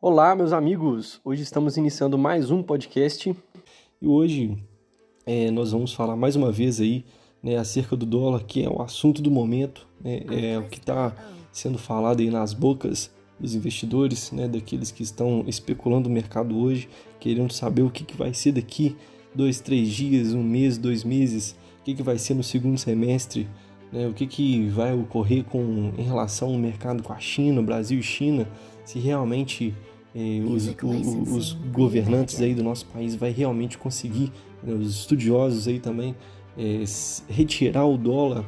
Olá, meus amigos! Hoje estamos iniciando mais um podcast e hoje nós vamos falar mais uma vez aí, né, acerca do dólar, que é o assunto do momento, né, é o que está sendo falado aí nas bocas dos investidores, né, daqueles que estão especulando o mercado hoje, querendo saber o que vai ser daqui 2, 3 dias, 1 mês, 2 meses, o que vai ser no segundo semestre, né, o que vai ocorrer em relação ao mercado com a China, Brasil e China, se realmente os governantes aí do nosso país vai realmente conseguir, né, os estudiosos aí também, retirar o dólar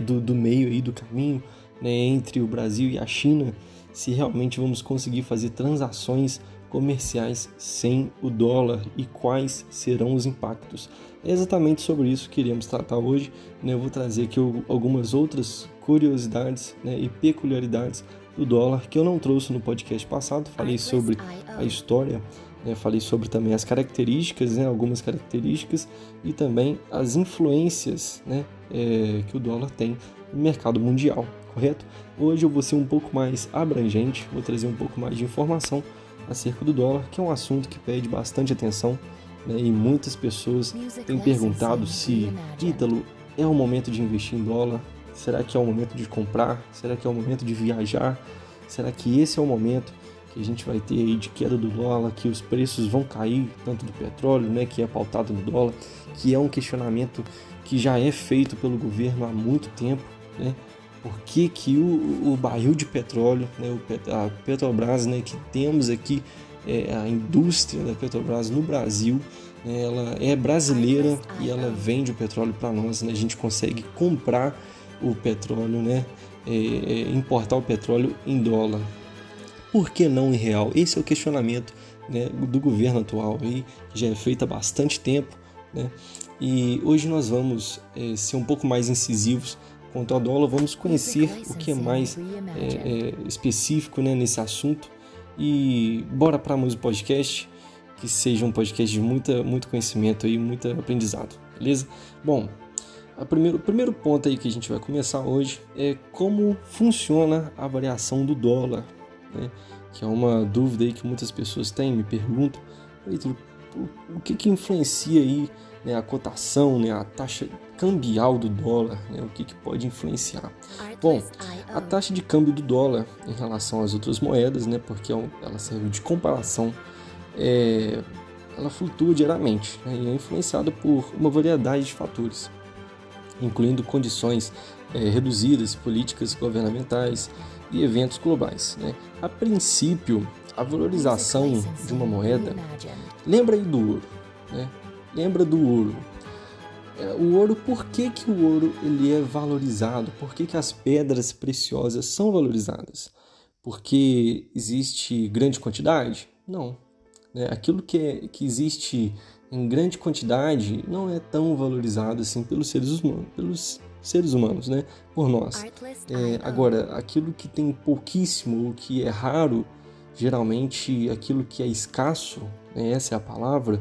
do meio aí do caminho, né, entre o Brasil e a China, se realmente vamos conseguir fazer transações comerciais sem o dólar e quais serão os impactos. É exatamente sobre isso que iremos tratar hoje, né? Eu vou trazer aqui algumas outras curiosidades, né, e peculiaridades do dólar que eu não trouxe no podcast passado. Falei sobre a história, né, falei sobre também as características, né, algumas características e também as influências, né, que o dólar tem no mercado mundial, correto? Hoje eu vou ser um pouco mais abrangente, vou trazer um pouco mais de informação acerca do dólar, que é um assunto que pede bastante atenção, né, e muitas pessoas têm perguntado se, Ítalo, é o momento de investir em dólar? Será que é o momento de comprar? Será que é o momento de viajar? Será que esse é o momento que a gente vai ter aí de queda do dólar, que os preços vão cair, tanto do petróleo, né, que é pautado no dólar, que é um questionamento que já é feito pelo governo há muito tempo, né? Por que o barril de petróleo, né, a Petrobras, né, que temos aqui, a indústria da Petrobras no Brasil, né, ela é brasileira e ela vende o petróleo para nós, né? A gente consegue comprar o petróleo, né, importar o petróleo em dólar. Por que não em real? Esse é o questionamento, né, do governo atual, aí, que já é feito há bastante tempo, né? E hoje nós vamos ser um pouco mais incisivos quanto ao dólar, vamos conhecer o que é mais específico, né, nesse assunto. E bora para mais um podcast, que seja um podcast de muito conhecimento e muito aprendizado, beleza? Bom, o primeiro ponto aí que a gente vai começar hoje é como funciona a variação do dólar, né? Que é uma dúvida aí que muitas pessoas têm, me perguntam, o que influencia aí, né, a cotação, né, a taxa cambial do dólar, né, o que pode influenciar? Bom, a taxa de câmbio do dólar em relação às outras moedas, né, porque ela serve de comparação, ela flutua diariamente, né, e é influenciada por uma variedade de fatores, incluindo condições reduzidas, políticas governamentais e eventos globais, né? A princípio, a valorização de uma moeda, lembra aí do ouro, né? Lembra do ouro. O ouro, por que o ouro ele é valorizado? Por que as pedras preciosas são valorizadas? Porque existe grande quantidade? Não. Aquilo que existe em grande quantidade não é tão valorizado assim pelos seres humanos, né? Por nós. Agora, aquilo que tem pouquíssimo, o que é raro, geralmente aquilo que é escasso, né, essa é a palavra,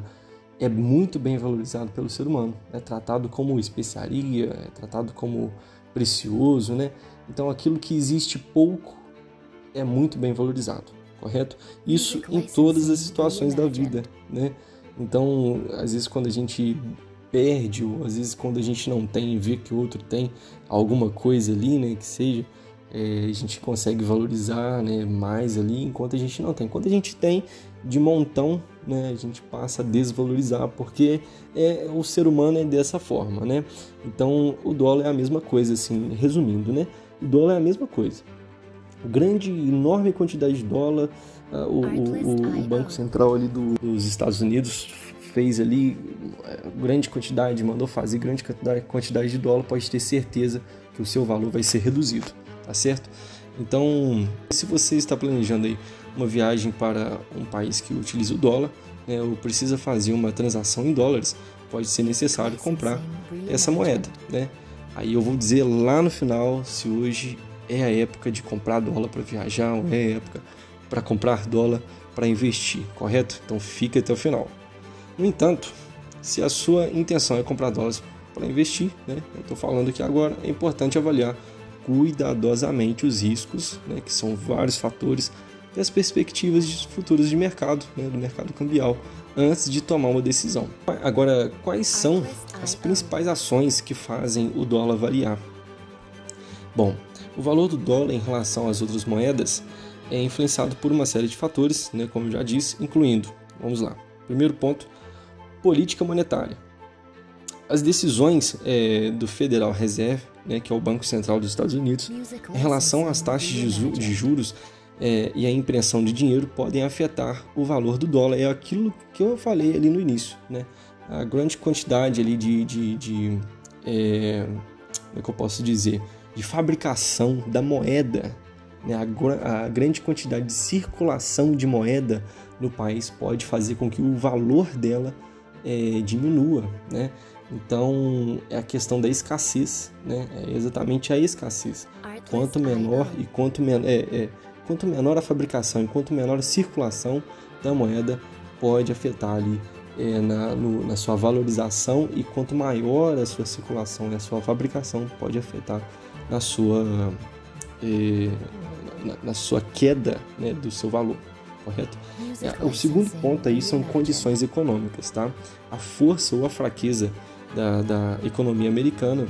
é muito bem valorizado pelo ser humano. É tratado como especiaria, é tratado como precioso, né? Então, aquilo que existe pouco é muito bem valorizado, correto? Isso em todas as situações da vida, né? Então, às vezes quando a gente perde, ou às vezes quando a gente não tem e vê que o outro tem alguma coisa ali, né, que seja, a gente consegue valorizar, né, mais ali, enquanto a gente não tem. Quando a gente tem de montão, né, a gente passa a desvalorizar, porque o ser humano é dessa forma, né? Então, o dólar é a mesma coisa, assim, resumindo, né? O dólar é a mesma coisa. Enorme quantidade de dólar, o Banco Central ali dos Estados Unidos fez ali grande quantidade, mandou fazer grande quantidade de dólar, pode ter certeza que o seu valor vai ser reduzido, tá certo? Então, se você está planejando aí uma viagem para um país que utiliza o dólar, né, ou precisa fazer uma transação em dólares, pode ser necessário comprar essa moeda, né? Aí eu vou dizer lá no final se hoje é a época de comprar dólar para viajar ou é a época para comprar dólar para investir, correto? Então fica até o final. No entanto, se a sua intenção é comprar dólares para investir, né, eu estou falando aqui agora, é importante avaliar cuidadosamente os riscos, né, que são vários fatores, e as perspectivas futuras de mercado, né, do mercado cambial, antes de tomar uma decisão. Agora, quais são as principais ações que fazem o dólar variar? Bom, o valor do dólar em relação às outras moedas é influenciado por uma série de fatores, né, como eu já disse, incluindo, vamos lá, primeiro ponto, política monetária. As decisões do Federal Reserve, né, que é o Banco Central dos Estados Unidos, em relação às taxas de juros e a impressão de dinheiro podem afetar o valor do dólar. É aquilo que eu falei ali no início, né? A grande quantidade ali como é que eu posso dizer, de fabricação da moeda, né? A grande quantidade de circulação de moeda no país pode fazer com que o valor dela diminua, né? Então, é a questão da escassez, né? É exatamente a escassez. Quanto menor a fabricação e quanto menor a circulação da moeda, pode afetar ali na sua valorização, e quanto maior a sua circulação e a sua fabricação, pode afetar na sua queda, né, do seu valor. Correto? O segundo ponto aí são condições econômicas, tá? A força ou a fraqueza da economia americana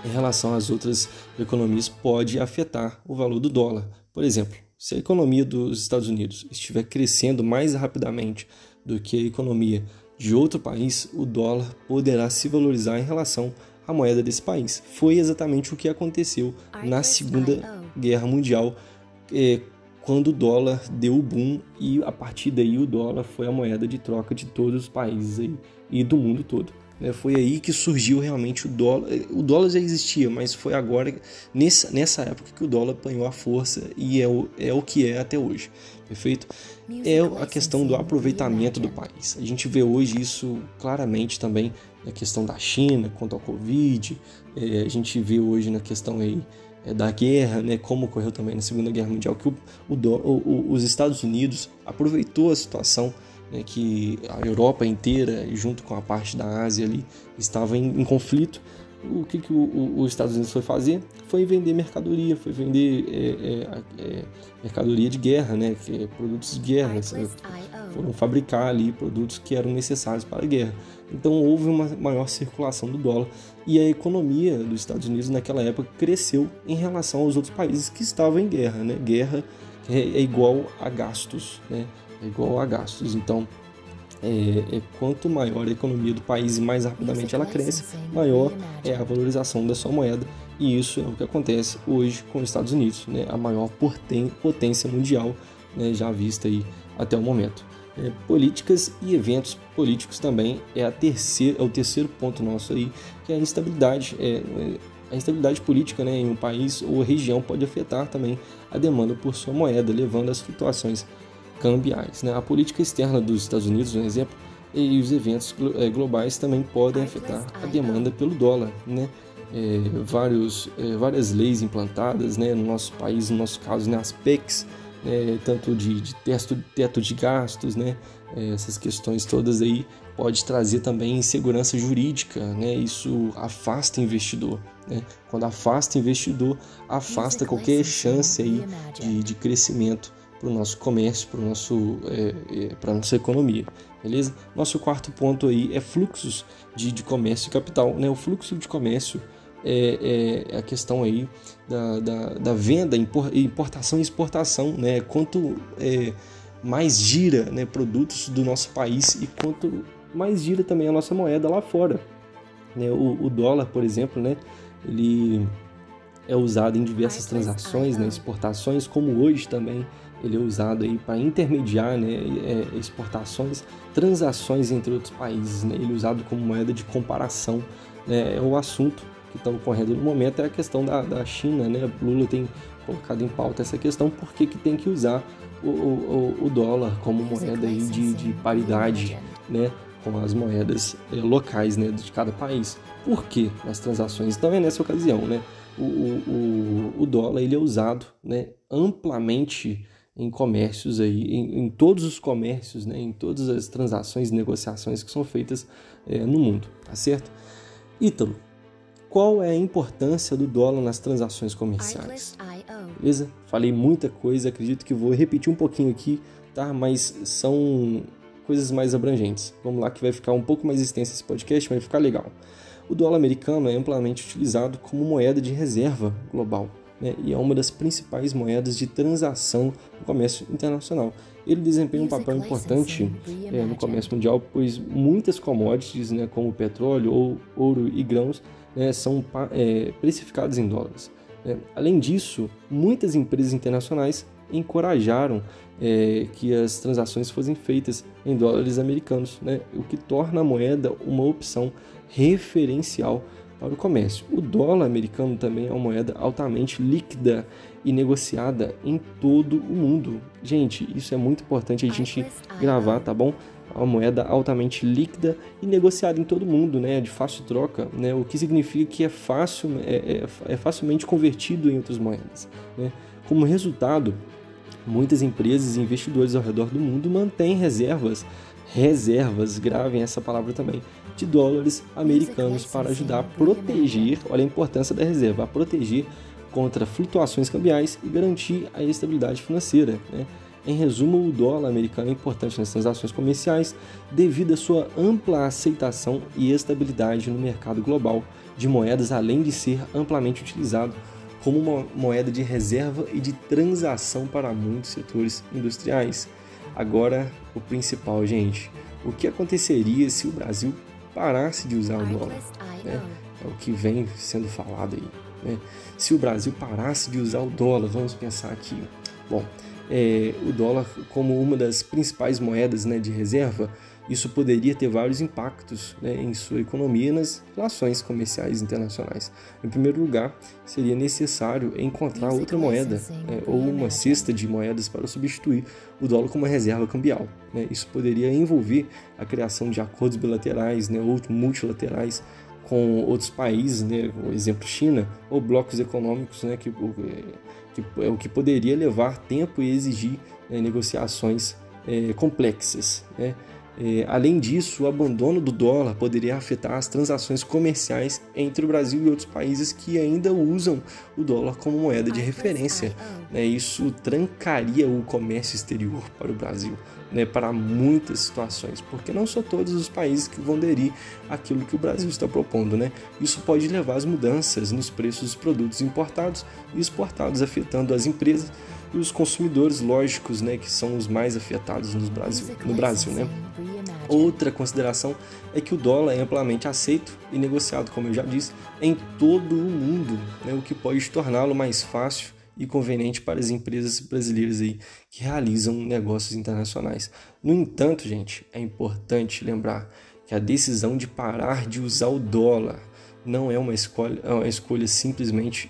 em relação às outras economias pode afetar o valor do dólar. Por exemplo, se a economia dos Estados Unidos estiver crescendo mais rapidamente do que a economia de outro país, o dólar poderá se valorizar em relação à moeda desse país. Foi exatamente o que aconteceu na Segunda Guerra Mundial, quando o dólar deu o boom, e a partir daí o dólar foi a moeda de troca de todos os países aí, e do mundo todo. Foi aí que surgiu realmente o dólar. O dólar já existia, mas foi agora, nessa época, que o dólar ganhou a força, e é o que é até hoje. Perfeito? É a questão do aproveitamento do país. A gente vê hoje isso claramente também na questão da China quanto ao Covid. A gente vê hoje na questão aí da guerra, né, como ocorreu também na Segunda Guerra Mundial, que os Estados Unidos aproveitou a situação, né, que a Europa inteira, junto com a parte da Ásia ali, estava em conflito. O que os Estados Unidos foi fazer? Foi vender mercadoria, foi vender mercadoria de guerra, né, produtos de guerra. Foram fabricar ali produtos que eram necessários para a guerra. Então houve uma maior circulação do dólar, e a economia dos Estados Unidos naquela época cresceu em relação aos outros países que estavam em guerra, né? Guerra é igual a gastos, né? É igual a gastos. Então, quanto maior a economia do país e mais rapidamente ela cresce, maior é a valorização da sua moeda. E isso é o que acontece hoje com os Estados Unidos, né? A maior potência mundial, né, já vista aí até o momento. Políticas e eventos políticos também é o terceiro ponto nosso aí, que é a instabilidade. A instabilidade política, né, em um país ou região pode afetar também a demanda por sua moeda, levando às flutuações cambiais, né? A política externa dos Estados Unidos, um exemplo, e os eventos globais também podem afetar a demanda pelo dólar, né? Várias leis implantadas, né, no nosso país, no nosso caso, né, as PECs, tanto de teto de gastos, né, essas questões todas aí, pode trazer também insegurança jurídica, né? Isso afasta investidor, né? Quando afasta investidor, afasta qualquer chance aí de crescimento para o nosso comércio, para a nossa economia, beleza? Nosso quarto ponto aí é fluxos de comércio e capital, né? O fluxo de comércio é a questão aí da venda, importação e exportação, né? Quanto mais gira, né, produtos do nosso país, e quanto mais gira também a nossa moeda lá fora, né? O dólar, por exemplo, né, ele é usado em diversas transações, né, exportações, como hoje também ele é usado aí para intermediar, né, exportações, transações entre outros países, né? Ele é usado como moeda de comparação, né? O assunto que está ocorrendo no momento é a questão da China, né? Lula tem colocado em pauta essa questão, porque que tem que usar o dólar como moeda aí de paridade, né, com as moedas locais, né, de cada país. Por quê? Nas transações. Então é nessa ocasião, né, o dólar ele é usado, né, amplamente em comércios aí, em todos os comércios, né, em todas as transações e negociações que são feitas no mundo, tá certo? Ítalo, qual é a importância do dólar nas transações comerciais? beleza? Falei muita coisa, acredito que vou repetir um pouquinho aqui, tá? Mas são coisas mais abrangentes. Vamos lá que vai ficar um pouco mais extenso esse podcast, mas vai ficar legal. O dólar americano é amplamente utilizado como moeda de reserva global, né? E é uma das principais moedas de transação no comércio internacional. Ele desempenha um papel importante no comércio mundial, pois muitas commodities, né, como petróleo, ouro e grãos, né, são precificados em dólares. Além disso, muitas empresas internacionais encorajaram que as transações fossem feitas em dólares americanos, né, o que torna a moeda uma opção referencial para o comércio. O dólar americano também é uma moeda altamente líquida e negociada em todo o mundo. Gente, isso é muito importante a gente gravar, tá bom? É uma moeda altamente líquida e negociada em todo o mundo, né? De fácil troca, né? O que significa que é facilmente convertido em outras moedas, né? Como resultado, muitas empresas e investidores ao redor do mundo mantêm reservas, gravem essa palavra também, de dólares americanos para ajudar a proteger, olha a importância da reserva, a proteger contra flutuações cambiais e garantir a estabilidade financeira, né? Em resumo, o dólar americano é importante nas transações comerciais devido à sua ampla aceitação e estabilidade no mercado global de moedas, além de ser amplamente utilizado como uma moeda de reserva e de transação para muitos setores industriais. Agora, o principal, gente, o que aconteceria se o Brasil parasse de usar o dólar? Né? É o que vem sendo falado aí. Né? Se o Brasil parasse de usar o dólar, vamos pensar aqui. Bom, o dólar como uma das principais moedas, né, de reserva, isso poderia ter vários impactos, né, em sua economia e nas relações comerciais internacionais. Em primeiro lugar, seria necessário encontrar outra moeda, ou uma cesta de moedas para substituir o dólar como uma reserva cambial, né? Isso poderia envolver a criação de acordos bilaterais, né, ou multilaterais com outros países, né, por exemplo China, ou blocos econômicos, né, o que poderia levar tempo e exigir negociações complexas, né? Além disso, o abandono do dólar poderia afetar as transações comerciais entre o Brasil e outros países que ainda usam o dólar como moeda de referência, né? Isso trancaria o comércio exterior para o Brasil, né? Para muitas situações, porque não são todos os países que vão aderir àquilo que o Brasil está propondo, né? Isso pode levar às mudanças nos preços dos produtos importados e exportados, afetando as empresas e os consumidores, lógicos, né, que são os mais afetados no Brasil, né? Outra consideração é que o dólar é amplamente aceito e negociado, como eu já disse, em todo o mundo, né, o que pode torná-lo mais fácil e conveniente para as empresas brasileiras aí que realizam negócios internacionais. No entanto, gente, é importante lembrar que a decisão de parar de usar o dólar não é uma escolha simplesmente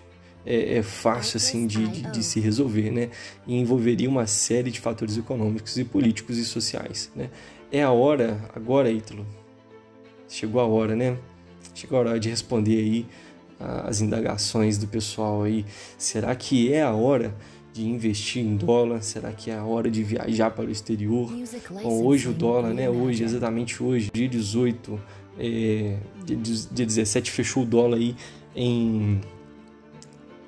fácil assim de se resolver, né? E envolveria uma série de fatores econômicos e políticos e sociais, né? É a hora, agora, Ítalo, chegou a hora, né? Chegou a hora de responder aí as indagações do pessoal aí. Será que é a hora de investir em dólar? Será que é a hora de viajar para o exterior? Bom, hoje o dólar, né? Hoje, exatamente hoje, dia 18, dia 17, fechou o dólar aí em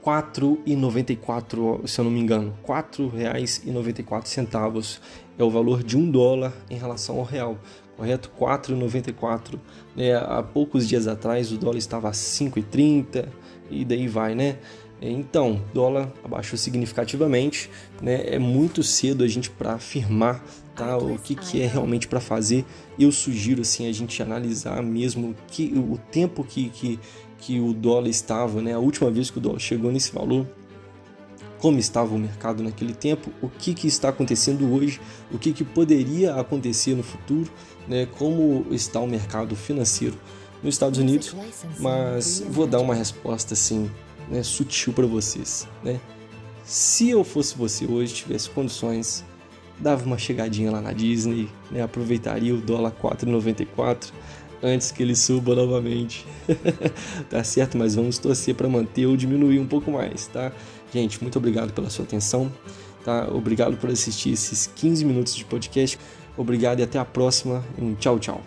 R$4,94, se eu não me engano, R$4,94 é o valor de $1 em relação ao real, correto? R$4,94, né? Há poucos dias atrás o dólar estava a 5,30 e daí vai, né? Então, o dólar abaixou significativamente, né? É muito cedo a gente para afirmar, tá, o que é realmente para fazer. Eu sugiro assim a gente analisar mesmo o tempo que o dólar estava, né? A última vez que o dólar chegou nesse valor, como estava o mercado naquele tempo, o que está acontecendo hoje, o que poderia acontecer no futuro, né? Como está o mercado financeiro nos Estados Unidos, mas vou dar uma resposta assim, né, sutil para vocês, né? Se eu fosse você hoje, tivesse condições, dava uma chegadinha lá na Disney, né? Aproveitaria o dólar 4,94 antes que ele suba novamente. Tá certo? Mas vamos torcer para manter ou diminuir um pouco mais, tá? Gente, muito obrigado pela sua atenção, tá? Obrigado por assistir esses 15 minutos de podcast. Obrigado e até a próxima. Tchau, tchau.